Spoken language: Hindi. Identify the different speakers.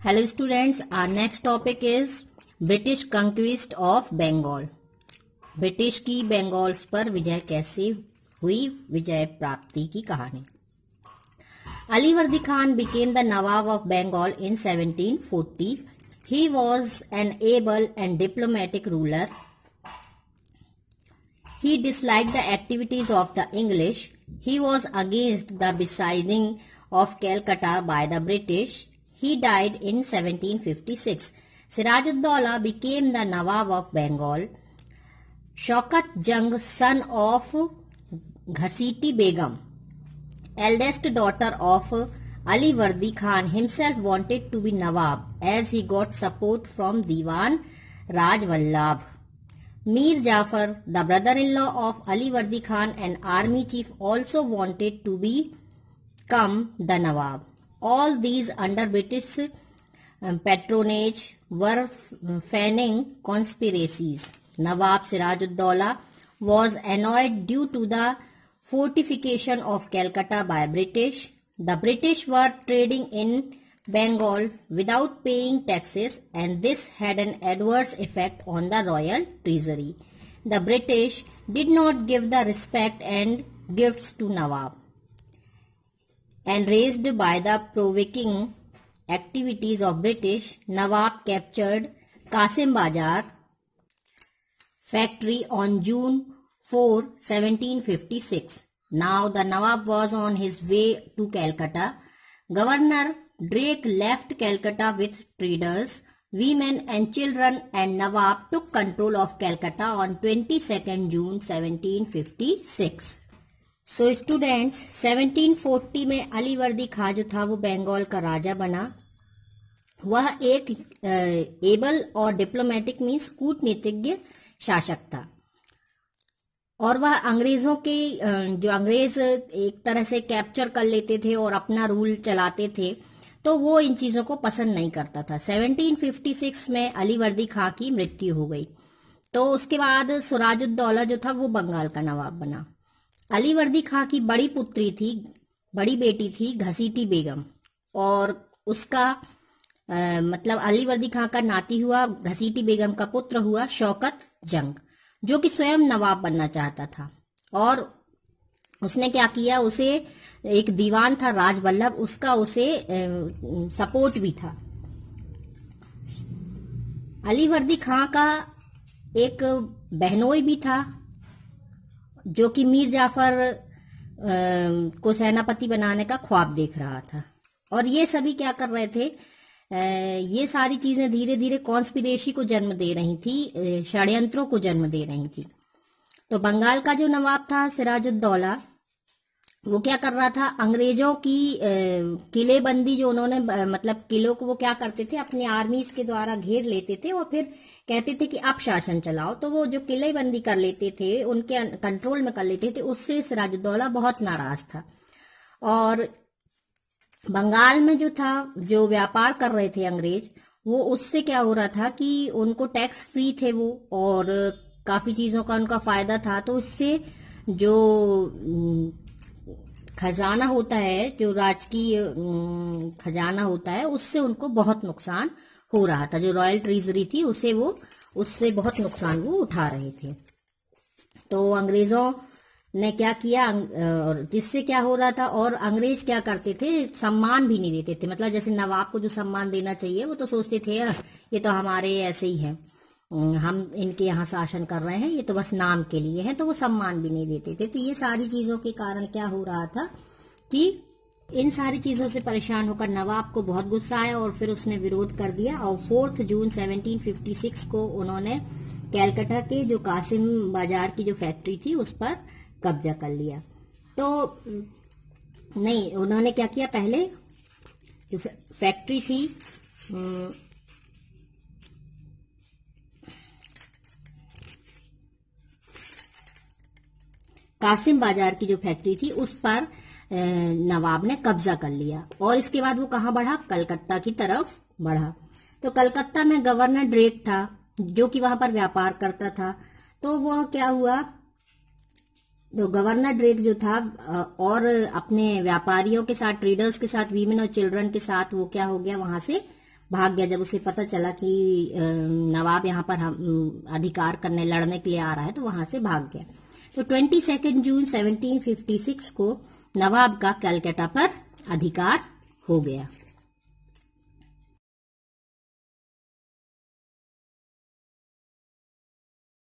Speaker 1: Hello students, our next topic is British conquest of Bengal. British की बंगाल पर विजय कैसे हुई, विजय प्राप्ति की कहानी। Alivardi Khan became the Nawab of Bengal in 1740. He was an able and diplomatic ruler. He disliked the activities of the English. He was against the besieging of Calcutta by the British. He died in 1756. Siraj-ud-Daulah became the Nawab of Bengal. Shaukat Jung, son of Ghasiti Begum, eldest daughter of Alivardi Khan, himself wanted to be Nawab as he got support from Diwan Raj Vallabh. Mir Jafar, the brother-in-law of Alivardi Khan and army chief, also wanted to become the Nawab. All these under British patronage were fanning conspiracies. Nawab Siraj-ud-Daulah was annoyed due to the fortification of Calcutta by British. The British were trading in Bengal without paying taxes, and this had an adverse effect on the royal treasury. The British did not give the respect and gifts to Nawab. Enraged by the provoking activities of British, Nawab captured Qasim Bazar factory on June 4, 1756. Now the Nawab was on his way to Calcutta. Governor Drake left Calcutta with traders, women and children, and Nawab took control of Calcutta on 22nd June 1756. So students, 1740 में अलीवर्दी खां जो था वो बंगाल का राजा बना। वह एक एबल और डिप्लोमेटिक मीन्स कूटनीतिज्ञ शासक था, और वह अंग्रेजों के जो अंग्रेज एक तरह से कैप्चर कर लेते थे और अपना रूल चलाते थे, तो वो इन चीजों को पसंद नहीं करता था। 1756 में अलीवर्दी खां की मृत्यु हो गई, तो उसके बाद सिराजुद्दौला जो था वो बंगाल का नवाब बना। अलीवर्दी खां की बड़ी बेटी थी घसीटी बेगम, और उसका मतलब अलीवर्दी खां का नाती हुआ घसीटी बेगम का पुत्र हुआ शौकत जंग, जो कि स्वयं नवाब बनना चाहता था। और उसने क्या किया, उसे एक दीवान था राज वल्लभ, उसका उसे सपोर्ट भी था। अलीवर्दी खां का एक बहनोई भी था जो कि मीर जाफर को सेनापति बनाने का ख्वाब देख रहा था। और ये सभी क्या कर रहे थे, ये सारी चीजें धीरे धीरे कॉन्स्पिरेसी को जन्म दे रही थी, षड्यंत्रों को जन्म दे रही थी। तो बंगाल का जो नवाब था सिराजुद्दौला, वो क्या कर रहा था, अंग्रेजों की किलेबंदी जो उन्होंने मतलब किलों को वो क्या करते थे, अपने आर्मीज के द्वारा घेर लेते थे और फिर कहते थे कि आप शासन चलाओ। तो वो जो किलेबंदी कर लेते थे, उनके कंट्रोल में कर लेते थे, उससे सिराजुद्दौला बहुत नाराज था। और बंगाल में जो था, जो व्यापार कर रहे थे अंग्रेज, वो उससे क्या हो रहा था कि उनको टैक्स फ्री थे वो, और काफी चीजों का उनका फायदा था। तो इससे जो खजाना होता है, जो राजकीय खजाना होता है, उससे उनको बहुत नुकसान हो रहा था। जो रॉयल ट्रेजरी थी उससे बहुत नुकसान वो उठा रहे थे। तो अंग्रेजों ने क्या किया, और जिससे क्या हो रहा था, और अंग्रेज क्या करते थे, सम्मान भी नहीं देते थे। मतलब जैसे नवाब को जो सम्मान देना चाहिए, वो तो सोचते थे ये तो हमारे ऐसे ही हैं, हम इनके यहाँ शासन कर रहे हैं, ये तो बस नाम के लिए है, तो वो सम्मान भी नहीं देते थे। तो ये सारी चीजों के कारण क्या हो रहा था कि इन सारी चीजों से परेशान होकर नवाब को बहुत गुस्सा आया, और फिर उसने विरोध कर दिया। और 4 जून 1756 को उन्होंने कैलकाटा के जो कासिम बाजार की जो फैक्ट्री थी उस पर कब्जा कर लिया। तो नहीं, उन्होंने क्या किया, पहले जो फैक्ट्री थी कासिम बाजार की जो फैक्ट्री थी उस पर नवाब ने कब्जा कर लिया। और इसके बाद वो कहाँ बढ़ा, कलकत्ता की तरफ बढ़ा। तो कलकत्ता में गवर्नर ड्रेक था जो कि वहां पर व्यापार करता था। तो वह क्या हुआ, तो गवर्नर ड्रेक जो था और अपने व्यापारियों के साथ, ट्रेडर्स के साथ, वीमेन और चिल्ड्रन के साथ वो क्या हो गया, वहां से भाग गया। जब उसे पता चला कि नवाब यहाँ पर अधिकार करने लड़ने के लिए आ रहा है तो वहां से भाग गया। तो 22 जून 1756 को नवाब का कलकत्ता पर अधिकार हो गया।